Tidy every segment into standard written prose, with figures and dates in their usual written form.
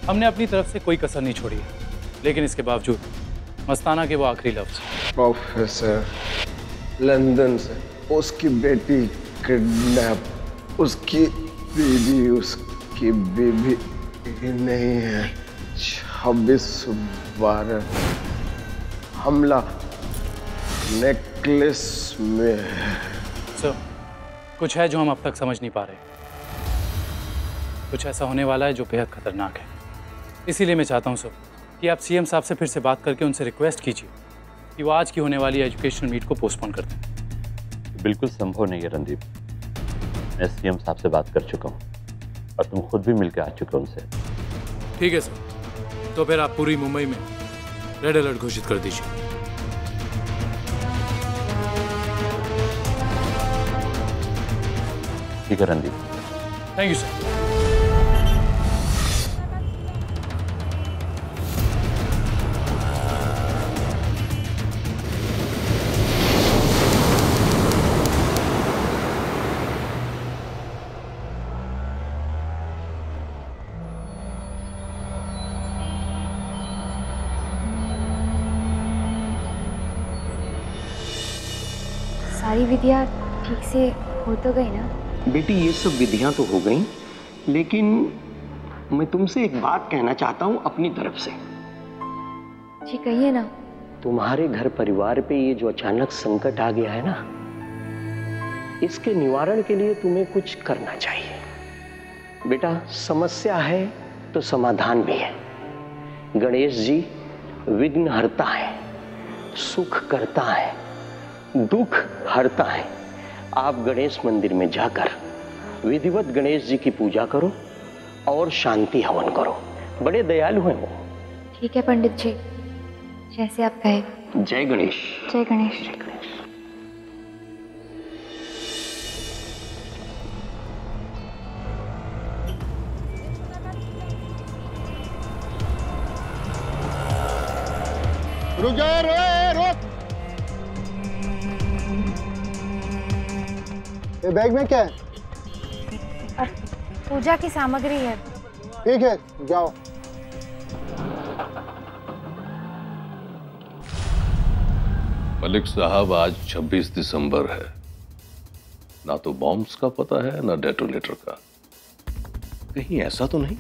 हमने अपनी तरफ से कोई कसर नहीं छोड़ी है, लेकिन इसके बावजूद मस्ताना के वो आखिरी लफ्ज। प्रोफेसर, लंदन से उसकी बेटी किडनैप, उसकी बीबी नहीं है। 26/12 हमला नेकलेस में है। सर, कुछ है जो हम अब तक समझ नहीं पा रहे। कुछ ऐसा होने वाला है जो बेहद खतरनाक है। इसीलिए मैं चाहता हूं सर कि आप सीएम साहब से फिर से बात करके उनसे रिक्वेस्ट कीजिए कि वो आज की होने वाली एजुकेशनल मीट को पोस्टपोन कर दें। बिल्कुल संभव नहीं है रणदीप। मैं सीएम साहब से बात कर चुका हूँ और तुम खुद भी मिलकर आ चुके हो उनसे। ठीक है सर, तो फिर आप पूरी मुंबई में रेड अलर्ट घोषित कर दीजिए। ठीक है रणदीप। Thank you sir. सारी विधियाँ ठीक से हो तो गई ना? बेटी ये सब विधियां तो हो गई, लेकिन मैं तुमसे एक बात कहना चाहता हूँ अपनी तरफ से। जी कहिए ना। तुम्हारे घर परिवार पे ये जो अचानक संकट आ गया है ना, इसके निवारण के लिए तुम्हें कुछ करना चाहिए। बेटा, समस्या है तो समाधान भी है। गणेश जी विघ्नहर्ता है, सुख करता है, दुख हरता है। आप गणेश मंदिर में जाकर विधिवत गणेश जी की पूजा करो और शांति हवन करो। बड़े दयालु हैं वो। ठीक है पंडित जी, जैसे आप कहे। जय गणेश। जय गणेश। जय गणेश। रुक जा, रोक। ये बैग में क्या है? पूजा की सामग्री है। ठीक है, जाओ। मलिक साहब, आज 26 दिसंबर है। ना तो बॉम्ब्स का पता है ना डेटोनेटर का। कहीं ऐसा तो नहीं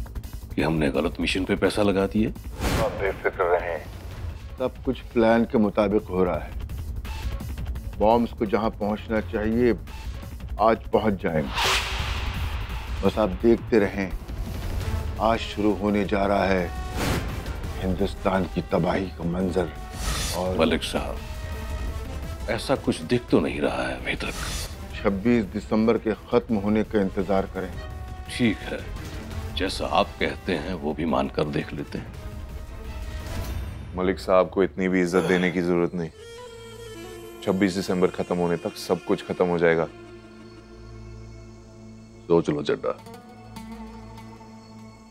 कि हमने गलत मिशन पे पैसा लगा दिए? आप बेफिक्र रहें, सब कुछ प्लान के मुताबिक हो रहा है। बॉम्ब्स को जहां पहुंचना चाहिए आज पहुंच जाएंगे। बस आप देखते रहें। आज शुरू होने जा रहा है हिंदुस्तान की तबाही का मंजर। और मलिक साहब, ऐसा कुछ दिख तो नहीं रहा है अभी तक। 26 दिसंबर के खत्म होने का इंतजार करें। ठीक है, जैसा आप कहते हैं वो भी मानकर देख लेते हैं। मलिक साहब को इतनी भी इज्जत देने की जरूरत नहीं। 26 दिसंबर खत्म होने तक सब कुछ खत्म हो जाएगा। सोच लो चड्डा,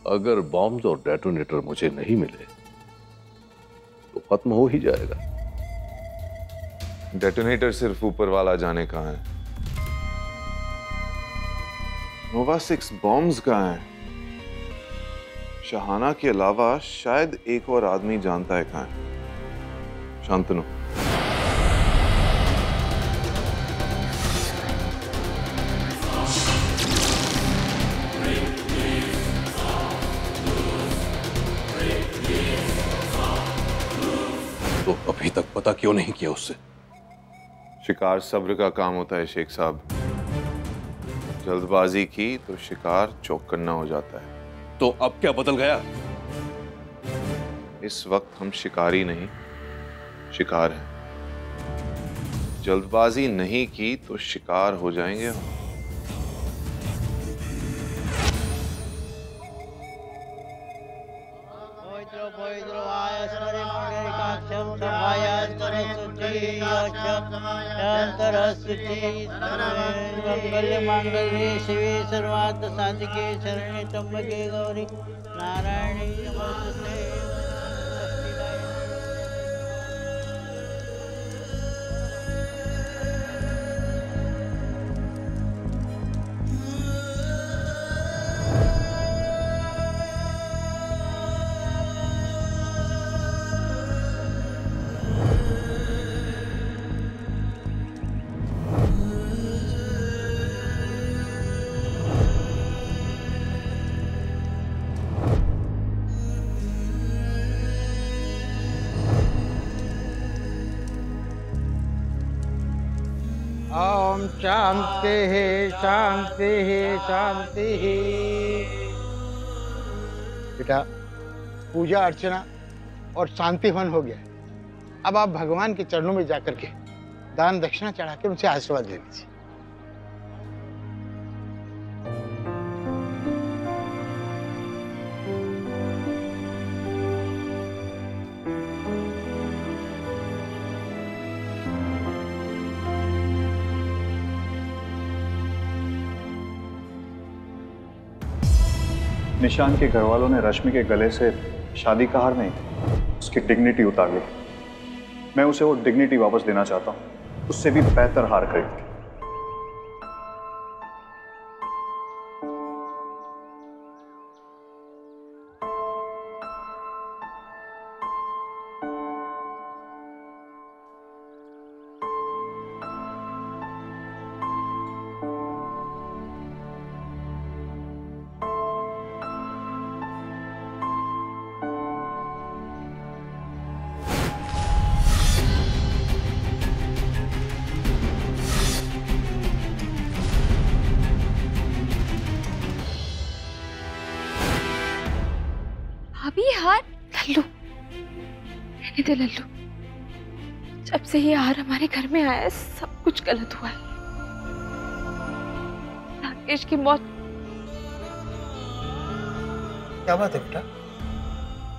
अगर बॉम्ब्स और डेटोनेटर मुझे नहीं मिले तो खत्म हो ही जाएगा। डेटोनेटर सिर्फ ऊपर वाला जाने कहाँ है। नोवा 6 बॉम्ब्स कहाँ हैं? शहाना के अलावा शायद एक और आदमी जानता है कहाँ है। शांतनु। तो अभी तक पता क्यों नहीं किया उससे? शिकार सब्र का काम होता है शेख साहब। जल्दबाजी की तो शिकार चौकन्ना हो जाता है। तो अब क्या बदल गया? इस वक्त हम शिकारी नहीं, शिकार हैं। जल्दबाजी नहीं की तो शिकार हो जाएंगे हम। मंगल्ये शिवे सर्वार्थ साधिके शरण्ये त्र्यंबके गौरी नारायणी नमोस्तुते। शांति शांति शांति। बेटा, पूजा अर्चना और शांति हवन हो गया। अब आप भगवान के चरणों में जाकर के दान दक्षिणा चढ़ा के उनसे आशीर्वाद ले लीजिए। निशान के घर वालों ने रश्मि के गले से शादी का हार नहीं, उसकी डिग्निटी उतार ली। मैं उसे वो डिग्निटी वापस देना चाहता हूँ, उससे भी बेहतर हार खरीद के। अभी हार लल्लू, रहने दे लल्लू। जब से ये हार हमारे घर में आया है सब कुछ गलत हुआ है। राकेश की मौत। क्या बात है बेटा?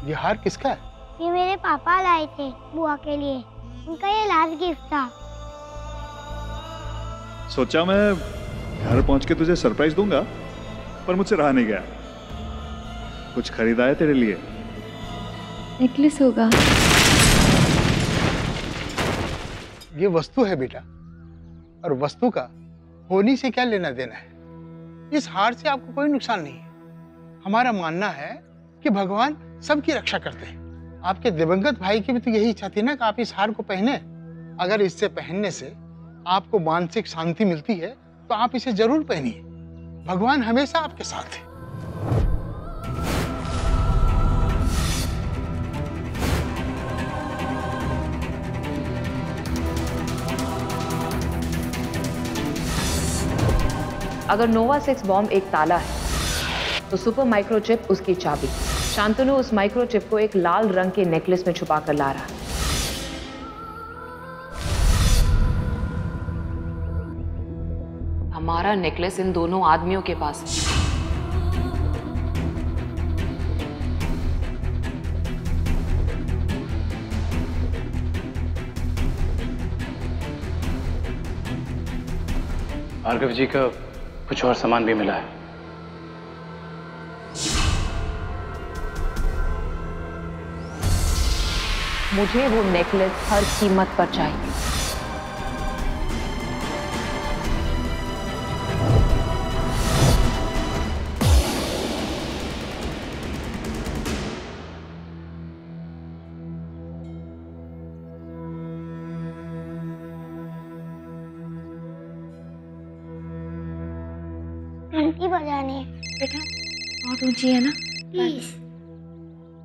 ये हार किसका है? ये मेरे पापा लाए थे बुआ के लिए, उनका ये लास्ट गिफ्ट था। सोचा मैं घर पहुंच के तुझे सरप्राइज दूंगा, पर मुझसे रहा नहीं गया। कुछ खरीदा है तेरे लिए? नेकलेस होगा। ये वस्तु है बेटा, और वस्तु का होने से क्या लेना देना है। इस हार से आपको कोई नुकसान नहीं है। हमारा मानना है कि भगवान सबकी रक्षा करते हैं। आपके दिवंगत भाई की भी तो यही इच्छा थी ना कि आप इस हार को पहने। अगर इससे पहनने से आपको मानसिक शांति मिलती है तो आप इसे जरूर पहनिए। भगवान हमेशा आपके साथ है। अगर नोवा 6 बॉम्ब एक ताला है तो सुपर माइक्रोचिप उसकी चाबी। शांतनु उस माइक्रोचिप को एक लाल रंग के नेकलेस में छुपा कर ला रहा है। हमारा नेकलेस इन दोनों आदमियों के पास है। भार्गव जी का कुछ और सामान भी मिला है। मुझे वो नेकलेस हर कीमत पर चाहिए। घंटी बजानी है बेटा, बहुत ऊंची है ना, प्लीज।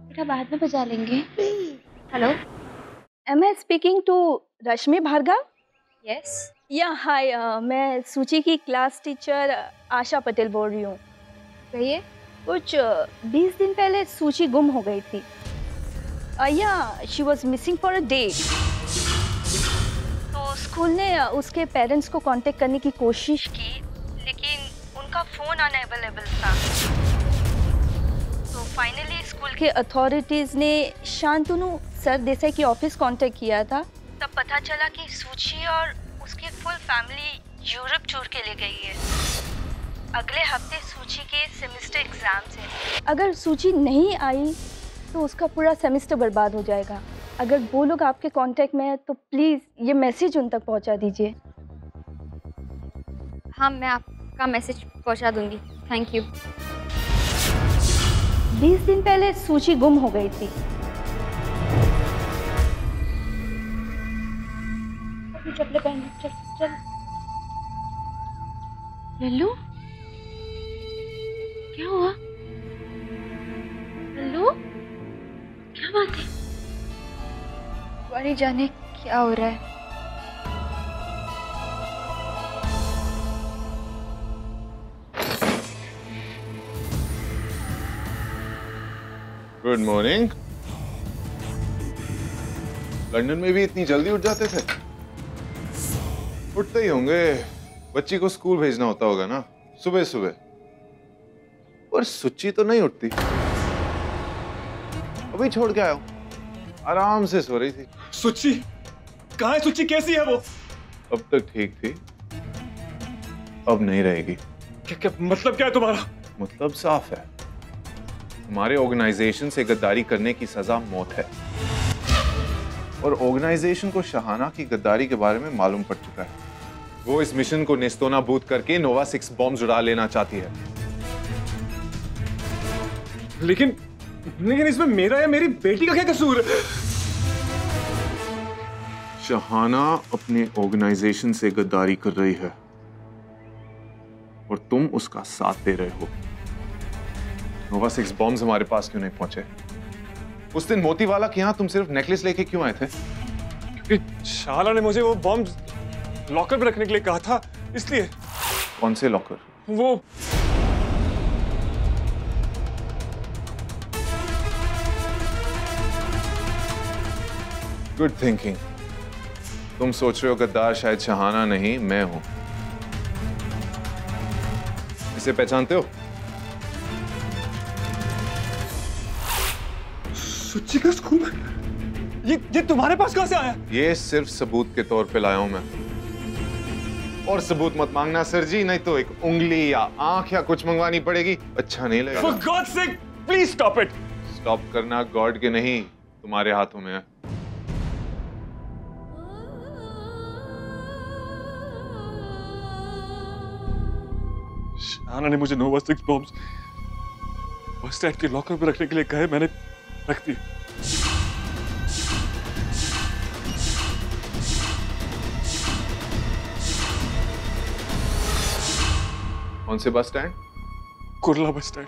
बेटा बाद में बजा लेंगे। Hello, am I speaking to Rashmi Bhargav? Yes. Yeah hi, मैं सूची की क्लास टीचर आशा पटेल बोल रही हूँ। कहिए। कुछ 20 दिन पहले सूची गुम हो गई थी। या she was missing for a day. तो स्कूल ने उसके पेरेंट्स को कांटेक्ट करने की कोशिश की, लेकिन उनका फ़ोन अनअवेलेबल था। तो फाइनली स्कूल के अथॉरिटीज़ ने शांतनु सर देसाई की ऑफिस कांटेक्ट किया था। तब पता चला कि सूची और उसकी फुल फैमिली यूरोप टूर के लिए गई है। अगले हफ्ते सूची के सेमेस्टर एग्जाम्स हैं। अगर सूची नहीं आई तो उसका पूरा सेमेस्टर बर्बाद हो जाएगा। अगर वो लोग आपके कांटेक्ट में है तो प्लीज़ ये मैसेज उन तक पहुंचा दीजिए। हाँ, मैं आपका मैसेज पहुंचा दूंगी। Thank you. 20 दिन पहले सूची गुम हो गई थी। चप्पलें पहन, चल चल। लल्लू, क्या हुआ? लल्लू, क्या बात है? वाणी जाने क्या हो रहा है। Good morning. लंदन में भी इतनी जल्दी उठ जाते थे? उठते ही होंगे, बच्ची को स्कूल भेजना होता होगा ना सुबह सुबह। और सुच्ची तो नहीं उठती, अभी छोड़ के आया हूं, आराम से सो रही थी। सुच्ची कहाँ है? सुच्ची कैसी है वो? अब तक ठीक थी, अब नहीं रहेगी। क्या मतलब क्या है तुम्हारा? मतलब साफ है, हमारे ऑर्गेनाइजेशन से गद्दारी करने की सजा मौत है। और ऑर्गेनाइजेशन को शहाना की गद्दारी के बारे में मालूम पड़ चुका है। वो इस मिशन को नेस्तोनाबूद करके नोवा 6 बॉम्ब उड़ा लेना चाहती है। लेकिन इसमें मेरा या मेरी बेटी का क्या कसूर है? शहाना अपने ऑर्गेनाइजेशन से गद्दारी कर रही है और तुम उसका साथ दे रहे हो। नोवा 6 बॉम्ब्स हमारे पास क्यों नहीं पहुंचे? उस दिन मोतीवाला के यहां तुम सिर्फ नेकलेस लेके क्यों आए थे? क्योंकि शाला ने मुझे वो बॉम्ब लॉकर में रखने के लिए कहा था, इसलिए। कौन से लॉकर? वो गुड थिंकिंग। तुम सोच रहे हो गद्दार शायद शहाना नहीं, मैं हूं। इसे पहचानते हो? सुच्ची का स्कूल? ये तुम्हारे पास कहां से आया? ये सिर्फ सबूत के तौर पे लाया हूं मैं। और सबूत मत मांगना सर जी, नहीं तो एक उंगली या आंख या कुछ मंगवानी पड़ेगी, अच्छा नहीं लगेगा। For God's sake, please stop it. Stop करना गॉड के नहीं, तुम्हारे हाथों में है। शाना ने मुझे नोवा 6 बॉम्ब्स बस स्टैंड के लॉकर में रखने के लिए कहे, मैंने रख दिए। कौन से bus stand? Kurla bus stand.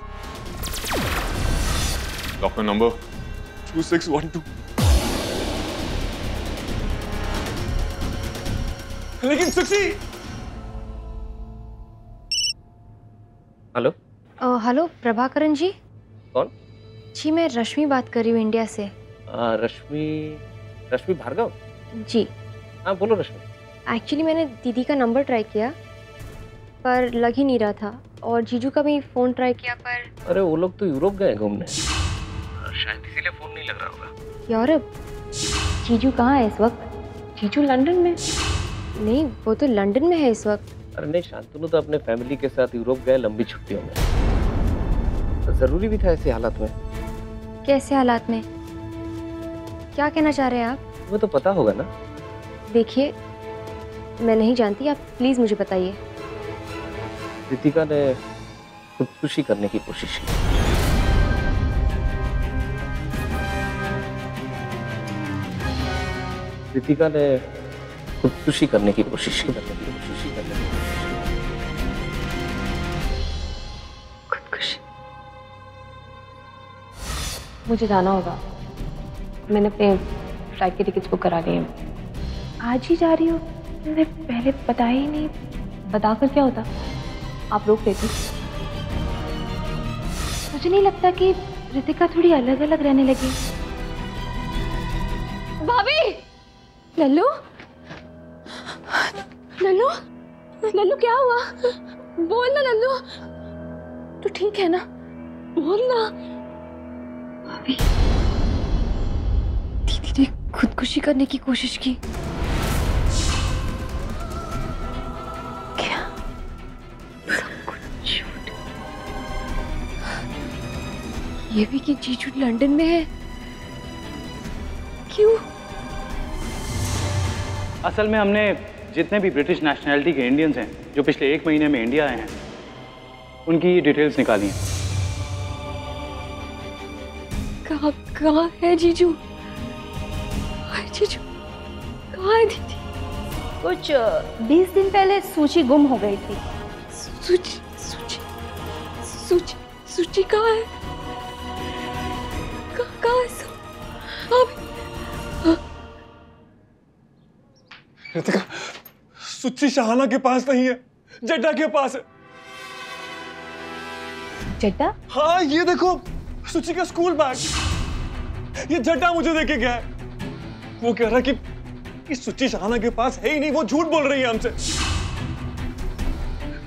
Locker number 2612। लेकिन सुची। हेलो। हेलो प्रभाकरन जी। कौन? जी मैं रश्मि बात कर रही हूँ इंडिया से। रश्मि भार्गव? जी हाँ बोलो रश्मि। एक्चुअली मैंने दीदी का नंबर ट्राई किया पर लग ही नहीं रहा था, और जीजू का भी फोन ट्राई किया पर। अरे वो लोग तो यूरोप गए घूमने, शायद इसीलिए फोन नहीं लग रहा होगा। यूरोप? जीजू कहाँ है इस वक्त? जीजू लंदन में। नहीं वो तो लंदन में है इस वक्त। अरे नहीं, शांतनु तो अपने फैमिली के साथ यूरोप गए लंबी छुट्टियों में। तो जरूरी भी था ऐसे हालात में। कैसे हालात में? क्या कहना चाह रहे हैं आप? तुम्हें तो पता होगा ना। देखिए मैं नहीं जानती, आप प्लीज मुझे बताइए। रितिका ने खुदकुशी करने की कोशिश की। रितिका ने खुदकुशी करने की कोशिश की। खुदकुशी? मुझे जाना होगा, मैंने अपने फ्लाइट के टिकट्स बुक करा लिए हैं। आज ही जा रही हो? मैंने पहले बताया ही नहीं। बताकर क्या होता, आप रोक लेती। मुझे नहीं लगता कि रितिका थोड़ी अलग अलग रहने लगी। भाभी! लल्लू? लल्लू? लल्लू क्या हुआ? बोल ना लल्लू। तू ठीक है ना? बोल ना। भाभी, दीदी ने खुदकुशी करने की कोशिश की। क्या? सब कुछ झूठ। ये भी कि जीजू लंदन में है। क्यों? असल में हमने जितने भी ब्रिटिश नेशनैलिटी के इंडियंस हैं जो पिछले 1 महीने में इंडिया आए हैं, उनकी डिटेल्स निकाली हैं। कहाँ है जीजू? जीजू कहाँ है दीदी? कुछ 20 दिन पहले सूची गुम हो गई थी। सूची कहाँ है? कहाँ है सब? रितिका, सुच्ची शहाना के पास नहीं है, जड्डा के पास है। जड्डा? हाँ ये देखो, सुची का स्कूल बैग, ये जड्डा मुझे देके गया है। वो कह रहा कि सुची शहाना के पास है ही नहीं, वो झूठ बोल रही है हमसे।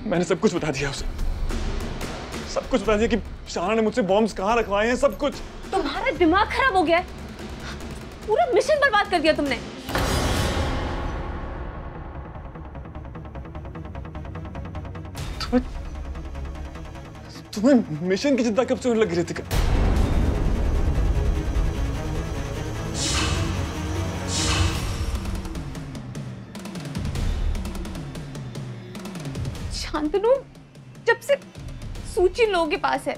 मैंने सब कुछ बता दिया उसे, सब कुछ बता दिया कि शहाना ने मुझसे बॉम्ब्स कहाँ रखवाए हैं, सब कुछ। तुम्हारा दिमाग खराब हो गया है, पूरा मिशन बर्बाद कर दिया तुमने। तुम्हें मिशन की चिंता कब से होने लगी रहती है? शांतनु जब से सूची लोगों के पास है।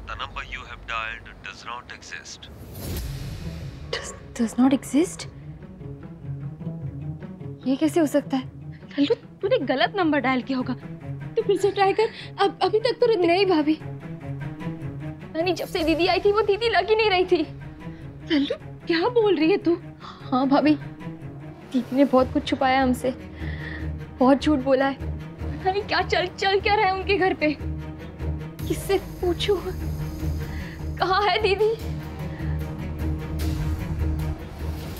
The number you have dialed does not exist. Does not exist? ये कैसे हो सकता है? लल्लू तूने गलत नंबर डायल किया होगा, तू फिर से ट्राई कर। अब अभी तक तो नहीं भाभी, नानी जब से दीदी आई थी वो दीदी लग ही नहीं रही थी। लल्लू क्या बोल रही है तू? हाँ भाभी, दीदी ने बहुत कुछ छुपाया हमसे, बहुत झूठ बोला है। नानी क्या चल क्या रहा है उनके घर पे? किससे पूछूं? कहाँ है दीदी?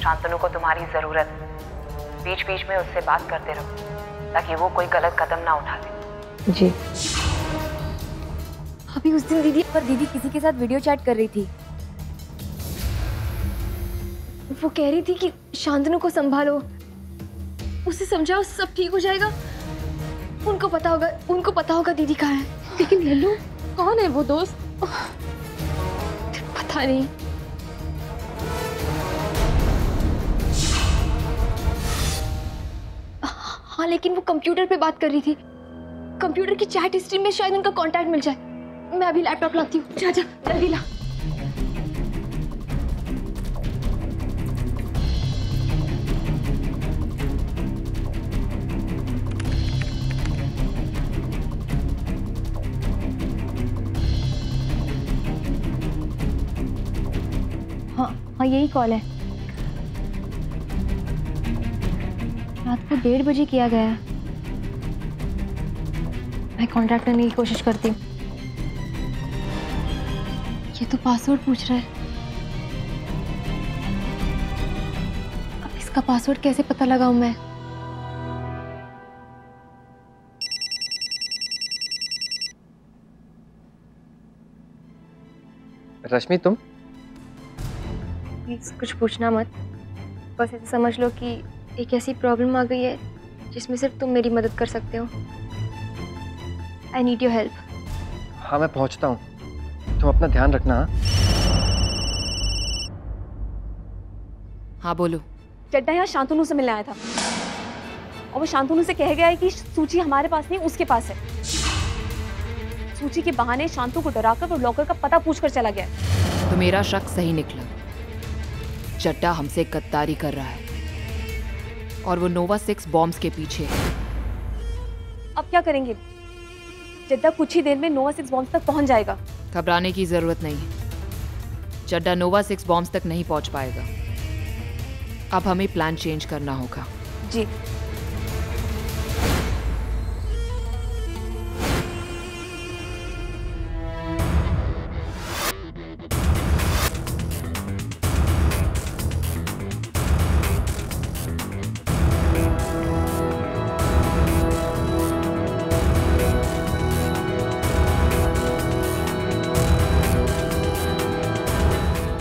शांतनु को तुम्हारी जरूरत, बीच बीच में उससे बात करते रहो ताकि वो कोई गलत कदम ना उठा ले। जी। अभी उस दिन दीदी किसी के साथ वीडियो चैट कर रही थी। वो कह रही थी कि शांतनु को संभालो, उसे समझाओ, सब ठीक हो जाएगा। उनको पता होगा दीदी कहाँ है। लेकिन लल्लू कौन है वो दोस्त? पता नहीं। हाँ लेकिन वो कंप्यूटर पे बात कर रही थी, कंप्यूटर की चैट हिस्ट्री में शायद उनका कांटेक्ट मिल जाए। मैं अभी लैपटॉप लाती हूँ, जा जल्दी ला। हाँ यही कॉल है, रात को 1:30 बजे किया गया है। मैं कांटेक्ट करने की कोशिश करती हूँ। ये तो पासवर्ड पूछ रहा है, अब इसका पासवर्ड कैसे पता लगाऊं मैं? रश्मि तुम? प्लीज कुछ पूछना मत, बस ऐसे समझ लो कि एक ऐसी प्रॉब्लम आ गई है जिसमें सिर्फ तुम मेरी मदद कर सकते हो। I need your help. हाँ मैं पहुंचता हूँ, तुम अपना ध्यान रखना। हाँ बोलो। चड्डा यहाँ शांतनु से मिलने आया था और वो शांतनु से कह गया है कि सूची हमारे पास नहीं उसके पास है। सूची के बहाने शांतु को डराकर और लॉकर का पता पूछकर चला गया। तो मेरा शक सही निकला, चड्डा हमसे गद्दारी कर रहा है और वो नोवा 6 बॉम्ब्स के पीछे है। अब क्या करेंगे? चड्डा कुछ ही देर में नोवा 6 बॉम्ब्स तक पहुंच जाएगा। घबराने की जरूरत नहीं है, चड्डा नोवा 6 बॉम्ब्स तक नहीं पहुंच पाएगा। अब हमें प्लान चेंज करना होगा। जी।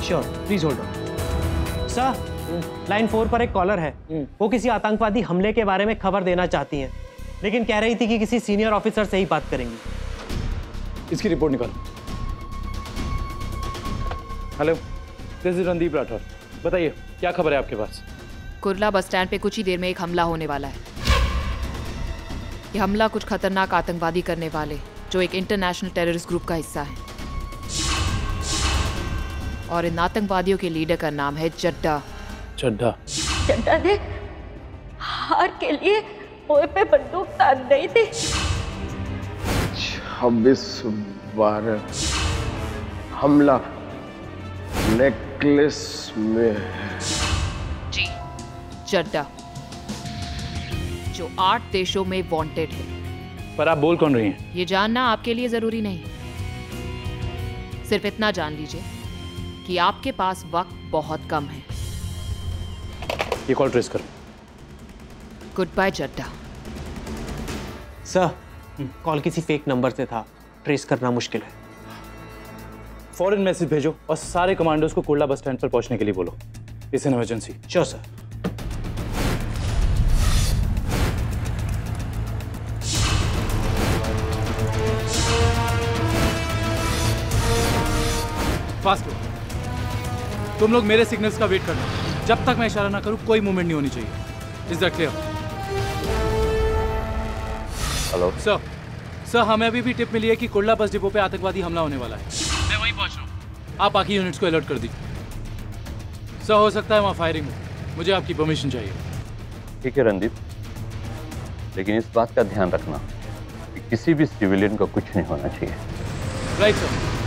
Sure, please hold on. Sir, line 4 पर एक कॉलर है, वो किसी आतंकवादी हमले के बारे में खबर देना चाहती हैं, लेकिन कह रही थी कि किसी सीनियर ऑफिसर से ही बात करेंगी। इसकी रिपोर्ट निकालो। Hello, this is Randeep Rathore. बताइए क्या खबर है आपके पास? कुर्ला बस स्टैंड पे कुछ ही देर में एक हमला होने वाला है। ये हमला कुछ खतरनाक आतंकवादी करने वाले जो एक इंटरनेशनल टेररिस्ट ग्रुप का हिस्सा है, और इन आतंकवादियों के लीडर का नाम है चड्डा। चड्डा ने हार के लिए ओए पे बंदूक तान रही थी। 26/12 हमला नेकलेस में। जी, चड्डा जो 8 देशों में वांटेड है, पर आप बोल कौन रही हैं? ये जानना आपके लिए जरूरी नहीं, सिर्फ इतना जान लीजिए कि आपके पास वक्त बहुत कम है। ये कॉल ट्रेस करो। Good bye Jadda. Sir, call किसी फेक नंबर से था, ट्रेस करना मुश्किल है। फॉरन मैसेज भेजो और सारे कमांडोज को कुर्ला बस स्टैंड पर पहुंचने के लिए बोलो। It's an emergency. Sure sir. Fast करो। तुम लोग मेरे सिग्नल्स का वेट करना। जब तक मैं इशारा ना करूं कोई मूवमेंट नहीं होनी चाहिए। Is that clear? Hello sir, हमें अभी भी टिप मिली है कि कुर्ला बस डिपो पे आतंकवादी हमला होने वाला है। मैं वहीं पहुंच रहा हूं। आप बाकी यूनिट्स को अलर्ट कर दीजिए। सर, हो सकता है वहां फायरिंग हो। मुझे आपकी परमिशन चाहिए। ठीक है रणदीप, लेकिन इस बात का ध्यान रखना कि किसी भी सिविलियन को कुछ नहीं होना चाहिए। Right sir.